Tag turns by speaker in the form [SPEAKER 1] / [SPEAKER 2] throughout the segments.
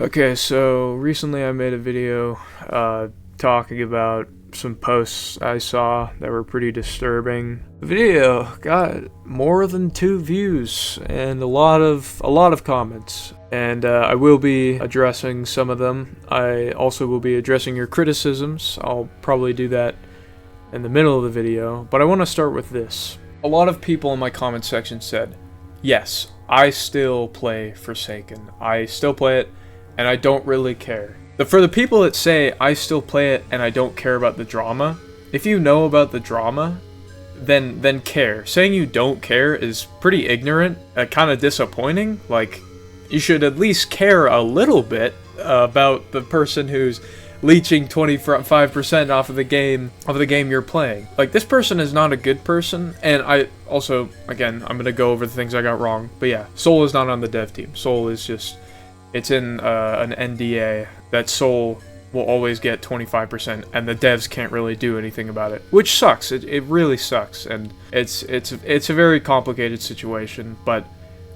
[SPEAKER 1] Okay, so recently I made a video talking about some posts I saw that were pretty disturbing. The video got more than 2 views and a lot of comments, and I will be addressing some of them. I also will be addressing your criticisms. I'll probably do that in the middle of the video, but I want to start with this. A lot of people in my comment section said, yes, I still play Forsaken. I still play it, and I don't really care. But for the people that say, I still play it and I don't care about the drama, if you know about the drama, then care. Saying you don't care is pretty ignorant, kind of disappointing. Like, you should at least care a little bit about the person who's leeching 25% off of the game you're playing. Like, this person is not a good person, and I also, again, I'm gonna go over the things I got wrong, but yeah, Soul is not on the dev team. Soul is just, it's in an NDA that Soul will always get 25%, and the devs can't really do anything about it, which sucks. It really sucks, and it's a very complicated situation. But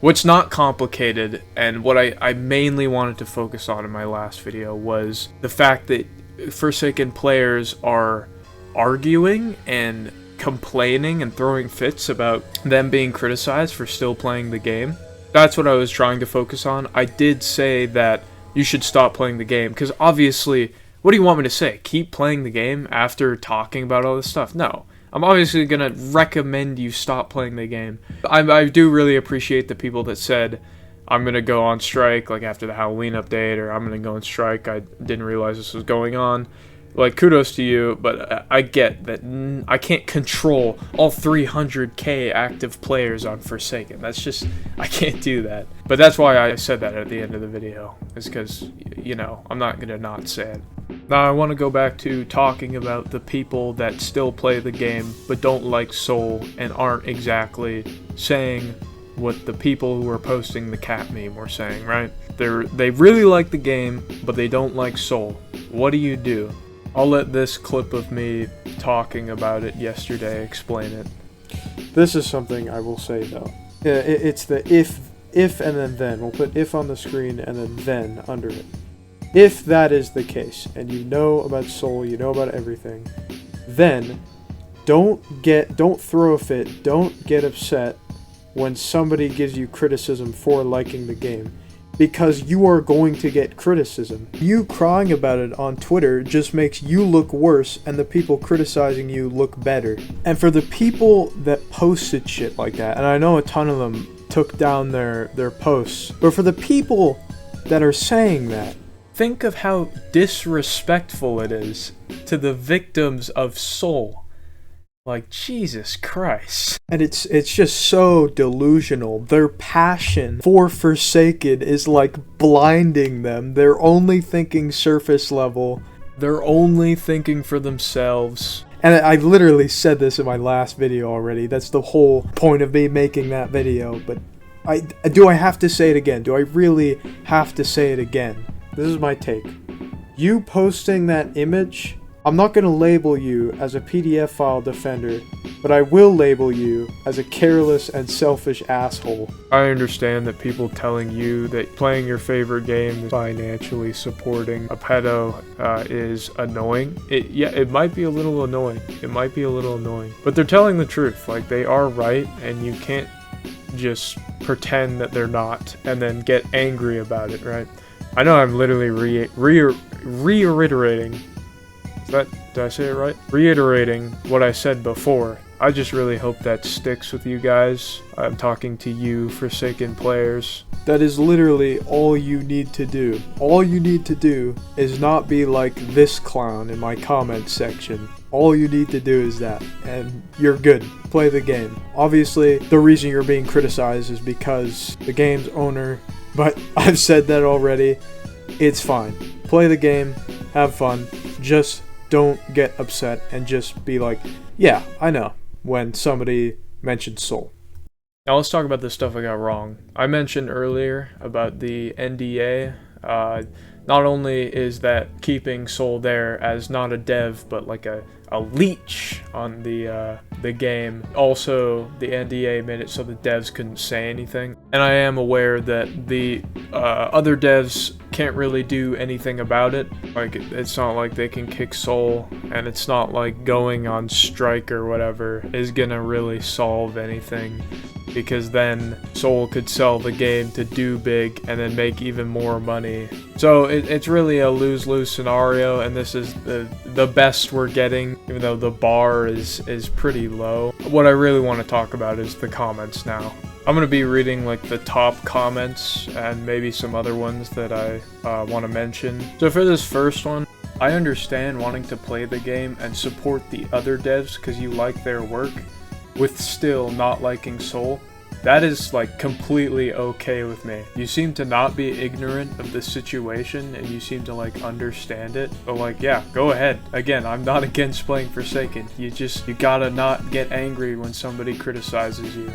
[SPEAKER 1] what's not complicated, and what I mainly wanted to focus on in my last video, was the fact that Forsaken players are arguing and complaining and throwing fits about them being criticized for still playing the game. That's what I was trying to focus on. I did say that you should stop playing the game, because obviously, what do you want me to say? Keep playing the game after talking about all this stuff? No. I'm obviously going to recommend you stop playing the game. I do really appreciate the people that said, I'm going to go on strike, like after the Halloween update, or I'm going to go on strike, I didn't realize this was going on. Like, kudos to you, but I get that I can't control all 300k active players on Forsaken. That's just, I can't do that. But that's why I said that at the end of the video, is because, you know, I'm not going to not say it. Now I want to go back to talking about the people that still play the game but don't like Soul and aren't exactly saying what the people who are posting the cat meme were saying, right? They really like the game, but they don't like Soul. What do you do? I'll let this clip of me talking about it yesterday explain it.
[SPEAKER 2] This is something I will say though. Yeah, it's the if and then. We'll put if on the screen and then under it. If that is the case, and you know about Soul, you know about everything, then don't throw a fit, don't get upset when somebody gives you criticism for liking the game, because you are going to get criticism. You crying about it on Twitter just makes you look worse and the people criticizing you look better. And for the people that posted shit like that, and I know a ton of them took down their posts, but for the people that are saying that, think of how disrespectful it is to the victims of Soul. Like, Jesus Christ. And it's just so delusional. Their passion for Forsaken is like blinding them. They're only thinking surface level. They're only thinking for themselves. And I literally said this in my last video already. That's the whole point of me making that video. But do I have to say it again? Do I really have to say it again? This is my take. You posting that image, I'm not going to label you as a PDF file defender, but I will label you as a careless and selfish asshole.
[SPEAKER 1] I understand that people telling you that playing your favorite game is financially supporting a pedo is annoying. It might be a little annoying. It might be a little annoying. But they're telling the truth. Like, they are right, and you can't just pretend that they're not and then get angry about it, right? I know I'm literally reiterating. Did I say it right? Reiterating what I said before. I just really hope that sticks with you guys. I'm talking to you, Forsaken players.
[SPEAKER 2] That is literally all you need to do. All you need to do is not be like this clown in my comment section. All you need to do is that, and you're good. Play the game. Obviously, the reason you're being criticized is because the game's owner, but I've said that already. It's fine. Play the game, have fun, just don't get upset and just be like, yeah, I know, when somebody mentioned Soul.
[SPEAKER 1] Now let's talk about the stuff I got wrong. I mentioned earlier about the NDA Not only is that keeping Soul there as not a dev, but like a leech on the game. Also, the NDA made it so the devs couldn't say anything. And I am aware that the other devs can't really do anything about it. Like, it's not like they can kick Soul, and it's not like going on strike or whatever is gonna really solve anything, because then Soul could sell the game to Do Big and then make even more money. So it's really a lose-lose scenario, and this is the best we're getting, even though the bar is pretty low. What I really want to talk about is the comments now. I'm going to be reading like the top comments and maybe some other ones that I want to mention. So for this first one, I understand wanting to play the game and support the other devs because you like their work, with still not liking Soul. That is like completely okay with me. You seem to not be ignorant of the situation, and you seem to like understand it. But like, yeah, go ahead. Again, I'm not against playing Forsaken. You gotta not get angry when somebody criticizes you.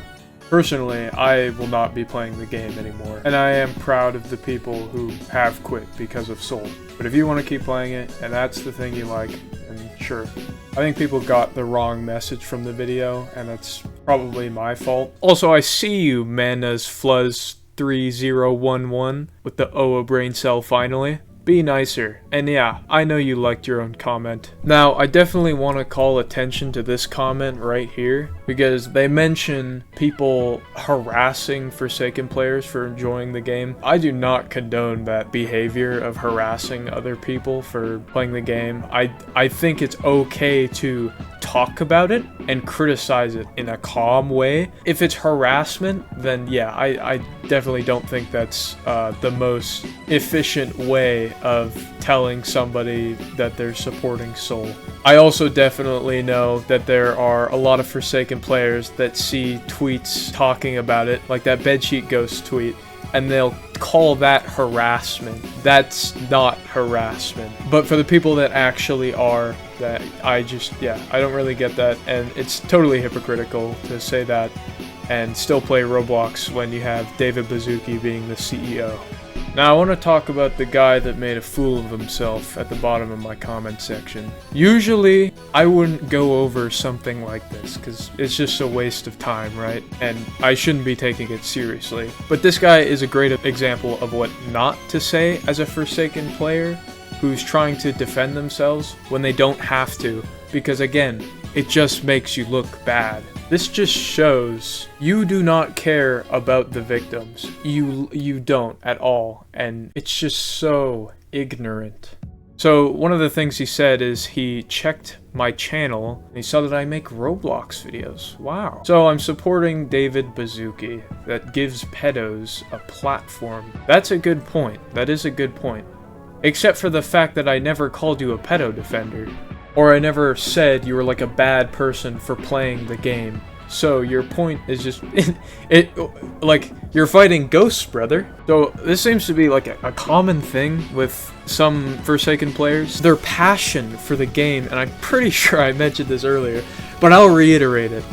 [SPEAKER 1] Personally, I will not be playing the game anymore, and I am proud of the people who have quit because of Soul. But if you want to keep playing it, and that's the thing you like, then sure. I think people got the wrong message from the video, and that's probably my fault. Also, I see you, Manas Fluzz 3011, with the OA brain cell finally. Be nicer. And yeah, I know you liked your own comment. Now, I definitely want to call attention to this comment right here, because they mention people harassing Forsaken players for enjoying the game. I do not condone that behavior of harassing other people for playing the game. I think it's okay to talk about it and criticize it in a calm way. If it's harassment, then yeah, I definitely don't think that's the most efficient way of telling somebody that they're supporting Soul. I also definitely know that there are a lot of Forsaken players that see tweets talking about it, like that Bedsheet Ghost tweet, and they'll call that harassment. That's not harassment. But for the people that actually are, that I don't really get that, and it's totally hypocritical to say that and still play Roblox when you have David Baszucki being the CEO. Now I want to talk about the guy that made a fool of himself at the bottom of my comment section. Usually, I wouldn't go over something like this, because it's just a waste of time, right? And I shouldn't be taking it seriously. But this guy is a great example of what not to say as a Forsaken player who's trying to defend themselves when they don't have to, because again, it just makes you look bad. This just shows you do not care about the victims. You don't at all, and it's just so ignorant. So one of the things he said is he checked my channel and he saw that I make Roblox videos. Wow. So I'm supporting David Baszucki. That gives pedos a platform. That's a good point. That is a good point. Except for the fact that I never called you a pedo defender. Or I never said you were like a bad person for playing the game. So your point is just, like, you're fighting ghosts, brother. So this seems to be like a common thing with some Forsaken players. Their passion for the game, and I'm pretty sure I mentioned this earlier, but I'll reiterate it.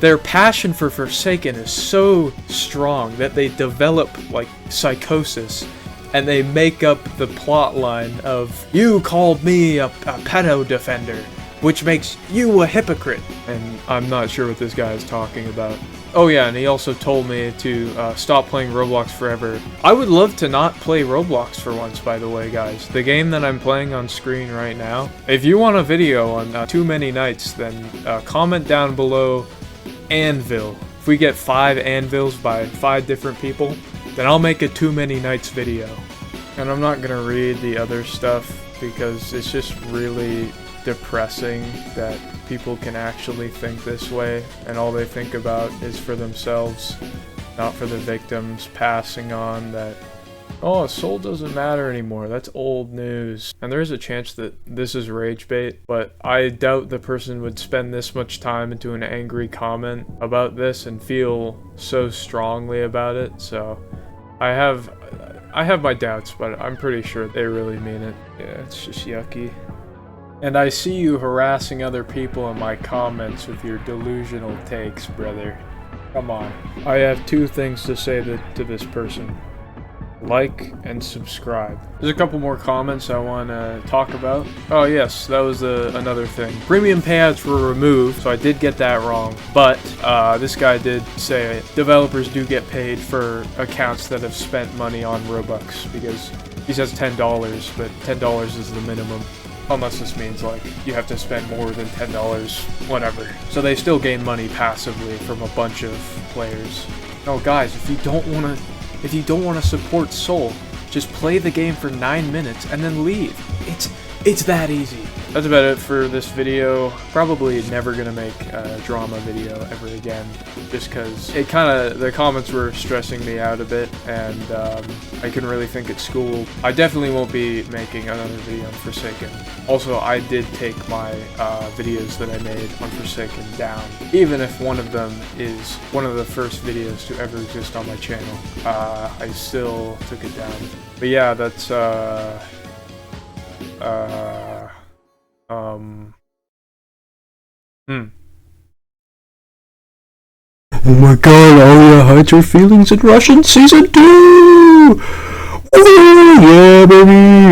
[SPEAKER 1] Their passion for Forsaken is so strong that they develop like psychosis. And they make up the plot line of, you called me a pedo defender, which makes you a hypocrite. And I'm not sure what this guy is talking about. Oh yeah, and he also told me to stop playing Roblox forever. I would love to not play Roblox for once, by the way, guys. The game that I'm playing on screen right now. If you want a video on Too Many Nights, then comment down below Anvil. If we get 5 anvils by 5 different people, then I'll make a Too Many Nights video. And I'm not gonna read the other stuff because it's just really depressing that people can actually think this way and all they think about is for themselves, not for the victims, passing on that, oh, Soul doesn't matter anymore, that's old news. And there is a chance that this is rage bait, but I doubt the person would spend this much time into an angry comment about this and feel so strongly about it, so I have my doubts, but I'm pretty sure they really mean it. Yeah, it's just yucky. And I see you harassing other people in my comments with your delusional takes, brother. Come on. I have 2 things to say to this person. like, and subscribe. There's a couple more comments I want to talk about. Oh yes, that was another thing. Premium payouts were removed, so I did get that wrong. But this guy did say developers do get paid for accounts that have spent money on Robux, because he says $10, but $10 is the minimum. Unless this means, like, you have to spend more than $10, whatever. So they still gain money passively from a bunch of players. No, guys, if you don't want to support Soul, just play the game for 9 minutes and then leave. It's that easy. That's about it for this video. Probably never gonna make a drama video ever again, just because the comments were stressing me out a bit, and I couldn't really think at school. I definitely won't be making another video on Forsaken. Also, I did take my videos that I made on Forsaken down, even if one of them is one of the first videos to ever exist on my channel. I still took it down. But yeah, that's Oh my god, Alia hides her feelings in Russian season 2! Oh yeah, baby!